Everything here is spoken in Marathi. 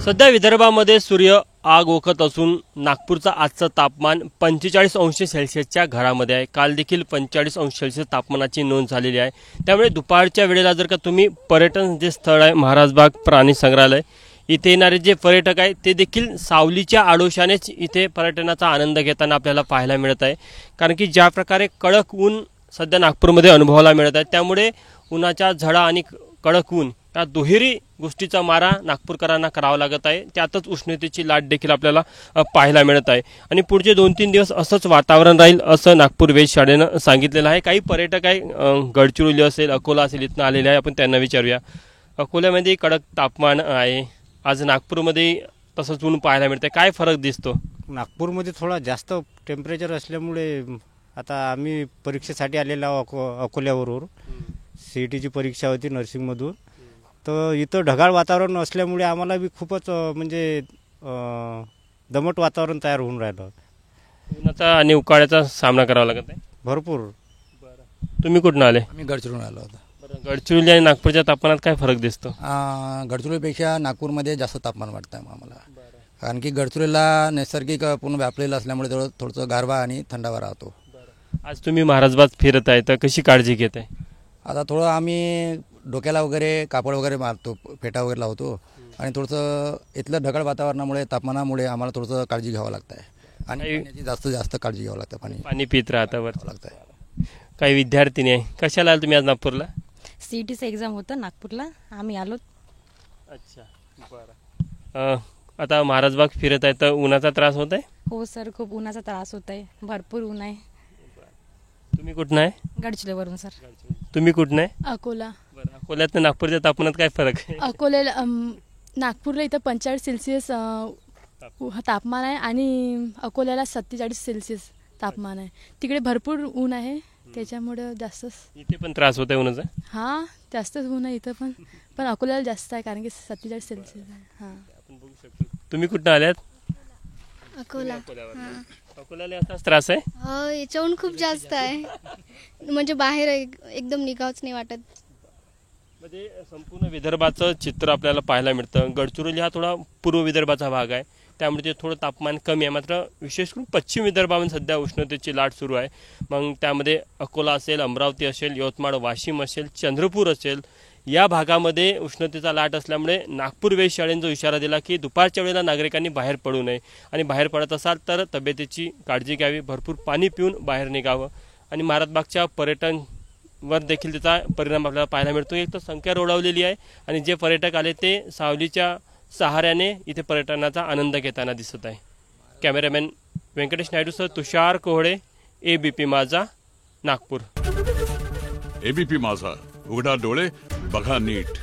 सध्या विदर्भामध्ये सूर्य आग ओकत असून नागपूरचा आजचं तापमान 45 अंश सेल्सिअसच्या घरामध्ये आहे। काल देखील 45 अंश सेल्सिअस तापमानाची नोंद झालेली आहे। त्यामुळे दुपारच्या वेळेला जर का तुम्ही पर्यटन जे स्थळ आहे महाराजबाग प्राणी संग्रहालय इथे येणारे जे पर्यटक आहेत ते देखील सावलीच्या आडोशानेच इथे पर्यटनाचा आनंद घेताना आपल्याला पाहायला मिळत आहे। कारण की ज्या प्रकारे कडक ऊन सध्या नागपूरमध्ये अनुभवायला मिळत आहे त्यामुळे उन्हाच्या झळा आणि कडक ऊन या दुहेरी गोष्टीचा मारा नागपूरकरांना करावा लागत आहे। त्यातच उष्णतेची लाट देखील आपल्याला पाहायला मिळत आहे आणि पुढचे 2-3 दिवस असंच वातावरण राहील असं नागपूर वेधशाळेनं सांगितलेलं आहे। काही पर्यटक आहे गडचिरोली असेल अकोला असेल इथनं आलेले आहे, आपण त्यांना विचारूया। अकोल्यामध्ये कडक तापमान आहे, आज नागपूरमध्ये तसंच ऊन पाहायला मिळते, काय फरक दिसतो? नागपूरमध्ये थोडा जास्त टेम्परेचर असल्यामुळे आता आम्ही परीक्षेसाठी आलेलो आहोत अकोल्यावरून। सीईटीची परीक्षा होती नर्सिंगमधून, तर इथं ढगाळ वातावरण असल्यामुळे आम्हाला बी खूपच म्हणजे दमट वातावरण तयार होऊन राहिलं। उन्हाचा आणि उकाड्याचा सामना करावा लागत आहे भरपूर। तुम्ही कुठून आले? आम्ही गडचिरोलीहून आलो होतो। गडचिरोली आणि नागपूरच्या तापमानात काय फरक दिसतो? गडचिरोलीपेक्षा नागपूरमध्ये जास्त तापमान वाटतं आहे आम्हाला, कारण की गडचिरोलीला नैसर्गिक पूर्ण व्यापलेलं असल्यामुळे थोडंसं गारवा आणि थंडावा राहतो। आज तुम्ही महाराजबाग फिरत आहे तर कशी काळजी घेत आहे? आता थोडं आम्ही डोक्याला वगैरे कापड वगैरे मारतो, फेटा वगैरे लावतो आणि थोडंसं इथलं ढगाळ वातावरणामुळे तापमानामुळे आम्हाला थोडंसं काळजी घ्यावं लागतं आहे आणि पाण्याची जास्त काळजी घ्यावं लागतं। पाणी पित राहता बरं लागतं आहे। काही विद्यार्थिनी आहे, कशाला आला तुम्ही आज नागपूरला? सीईटीचं एक्झाम होतं नागपूरला, आम्ही आलो। अच्छा बरं। आता महाराजबाग फिरत आहे तर उन्हाचा त्रास होत आहे? हो सर, खूप उन्हाचा त्रास होत आहे, भरपूर ऊन आहे। तुम्ही कुठून आहे? गडचिरोलीवरून सर। तुम्ही कुठून आहे? अकोला। बरं, अकोल्यात नागपूरच्या तापमानात काय फरक आहे? अकोल्याला नागपूरला इथं 45 सेल्सिअस तापमान आहे आणि अकोल्याला 47 सेल्सिअस तापमान आहे। तिकडे भरपूर ऊन आहे, त्याच्यामुळे जास्त इथे पण त्रास होत आहे उन्हाचा? हां, जास्तच ऊन आहे इथं पण अकोल्याला जास्त आहे कारण की 47 सेल्सिअस आहे। हां, आपण बघू शकतो। तुम्ही कुठून आल्यात? अकोला। अकोल्याला असाच त्रास आहे? हो, याच्याहून खूप जास्त आहे, म्हणजे बाहेर एकदम निघावच नाही वाटत। म्हणजे संपूर्ण विदर्भाचं चित्र आपल्याला पाहायला मिळतं। गडचिरोली हा थोडा पूर्व विदर्भाचा भाग आहे, त्यामुळे ते थोडं तापमान कमी आहे। मात्र विशेष करून पश्चिम विदर्भामध्ये सध्या उष्णतेची लाट सुरू आहे। मग त्यामध्ये अकोला असेल, अमरावती असेल, यवतमाळ, वाशिम असेल, चंद्रपूर असेल, या भागामध्ये उष्णतेचा लाट असल्यामुळे नागपूर वेधशाळेने जो इशारा दिला की दुपारच्या वेळेला नागरिकांनी बाहेर पडू नये आणि बाहेर पडत असाल तर तब्येतीची काळजी घ्यावी, भरपूर पाणी पिऊन बाहेर निघावं आणि महाराजबागच्या पर्यटनवर देखील त्याचा परिणाम आपल्याला पाहायला मिळतो। एक तर संख्या रोडावलेली आहे आणि जे पर्यटक आले ते सावलीच्या सहाऱ्याने इथे पर्यटनाचा आनंद घेताना दिसत आहे। कॅमेरामॅन व्यंकटेश नायडूसह तुषार कोहळे, एबीपी माझा, नागपूर। एबीपी माझा, उघडा डोळे बघा नीट।